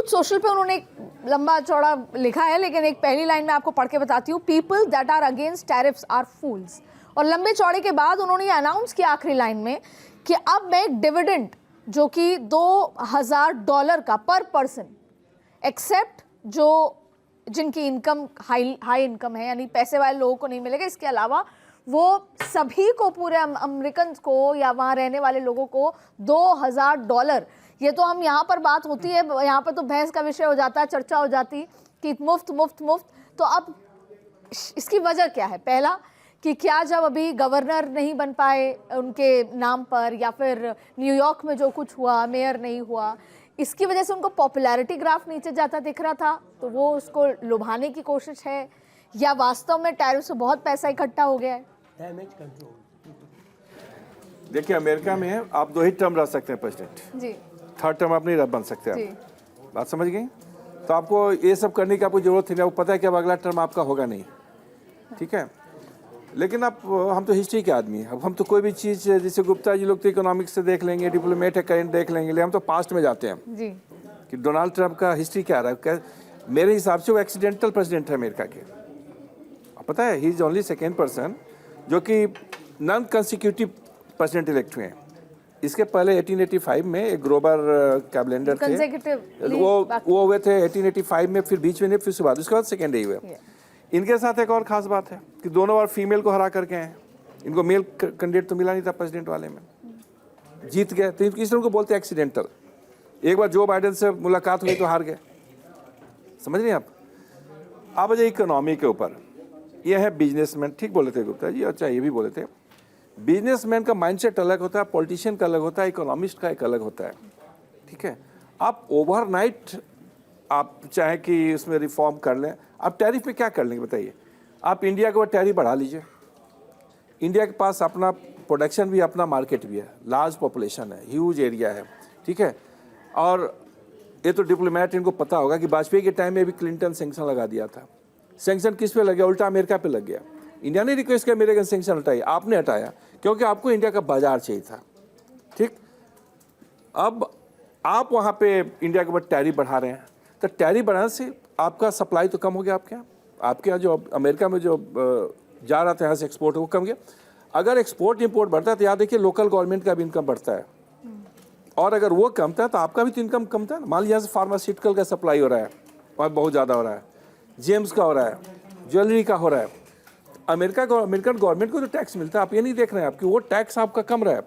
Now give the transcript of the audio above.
Truth social पे उन्होंने एक लंबा चौड़ा लिखा है, लेकिन एक पहली लाइन में आपको पढ़ के बताती हूँ। People that are against tariffs are fools. और लंबे चौड़े के बाद उन्होंने ये अनाउंस किया आखिरी लाइन में कि अब मैं एक डिविडेंड जो कि $2000 का पर पर्सन, एक्सेप्ट जो जिनकी इनकम हाई इनकम है, यानी पैसे वाले लोगों को नहीं मिलेगा, इसके अलावा वो सभी को, पूरे अमेरिकन को या वहाँ रहने वाले लोगों को $2000। ये तो हम यहाँ पर बात होती है, यहाँ पर तो बहस का विषय हो जाता है, चर्चा हो जाती कि मुफ्त मुफ्त मुफ्त। तो अब इसकी वजह क्या है? पहला कि क्या जब अभी गवर्नर नहीं बन पाए उनके नाम पर, या फिर न्यूयॉर्क में जो कुछ हुआ, मेयर नहीं हुआ, इसकी वजह से उनको पॉपुलैरिटी ग्राफ नीचे जाता दिख रहा था, तो वो उसको लुभाने की कोशिश है, या वास्तव में टैरिफ से बहुत पैसा इकट्ठा हो गया है? Damage control. देखिए, अमेरिका में आप 2 ही टर्म रह सकते हैं प्रेसिडेंट जी, 3rd टर्म आप नहीं बन सकते जी, आप। बात समझ गई? तो आपको ये सब करने की आपको जरूरत नहीं है, आपको पता है कि अब अगला टर्म आपका होगा नहीं, ठीक है। लेकिन आप, हम तो हिस्ट्री के आदमी हैं, अब हम तो कोई भी चीज़, जैसे गुप्ता जी लोग तो इकोनॉमिक्स से देख लेंगे, डिप्लोमेट है करंट देख लेंगे, लेकिन हम तो पास्ट में जाते हैं जी। कि डोनाल्ड ट्रंप का हिस्ट्री क्या रहा है। मेरे हिसाब से वो एक्सीडेंटल प्रेसिडेंट है अमेरिका के। पता है, he is only 2nd person जो कि नॉन कंसिक्यूटिव प्रेसिडेंट इलेक्ट हुए हैं। इसके पहले 1885 में एक ग्रोवर कैबलेंडर थे, वो हुए थे 1885 में, फिर बीच में नहीं, फिर उसके बाद सेकेंड ही हुए। इनके साथ एक और खास बात है कि दोनों बार फीमेल को हरा करके हैं। इनको मेल कैंडिडेट तो मिला नहीं था प्रेसिडेंट वाले में, जीत गए। तो इसलिए उनको बोलते हैं एक्सीडेंटल। एक बार जो बाइडेन से मुलाकात हुई तो हार गए, समझ रहे हैं आप। अब जाइए इकोनॉमी के ऊपर, यह है बिजनेसमैन, ठीक बोले थे गुप्ता जी, अच्छा ये भी बोले थे। बिजनेसमैन का माइंडसेट अलग होता है, पॉलिटिशियन का अलग होता है, इकोनॉमिस्ट का एक अलग होता है, ठीक है। आप ओवरनाइट आप चाहे कि उसमें रिफॉर्म कर लें, आप टैरिफ पे क्या कर लेंगे बताइए। आप इंडिया के ऊपर टैरिफ बढ़ा लीजिए। इंडिया के पास अपना प्रोडक्शन भी, अपना मार्केट भी है, लार्ज पॉपुलेशन है, ह्यूज एरिया है, ठीक है। और ये तो डिप्लोमेट इनको पता होगा कि वाजपेयी के टाइम में भी क्लिंटन सेंक्शन लगा दिया था। सेंक्शन किस पे लग गया? उल्टा अमेरिका पे लग गया। इंडिया ने रिक्वेस्ट किया अमेरिकन सेंक्शन हटाइए, आपने हटाया क्योंकि आपको इंडिया का बाजार चाहिए था, ठीक। अब आप वहाँ पे इंडिया के ऊपर टैरिफ बढ़ा रहे हैं, तो टैरिफ बढ़ाने से आपका सप्लाई तो कम हो गया। आपके यहाँ जो अमेरिका में जो जा रहा था यहाँ से एक्सपोर्ट, वो कम गया। अगर एक्सपोर्ट इंपोर्ट बढ़ता है तो याद देखिए लोकल गवर्नमेंट का भी इनकम बढ़ता है, और अगर वो कमता है तो आपका भी तो इनकम कमता है। मान लीजिए यहाँ से फार्मास्यूटिकल का सप्लाई हो रहा है, वहाँ बहुत ज़्यादा हो रहा है, जेम्स का हो रहा है, ज्वेलरी का हो रहा है। अमेरिकन गवर्नमेंट को तो टैक्स मिलता है, आप ये नहीं देख रहे हैं आपकी वो टैक्स आपका कम रहा है।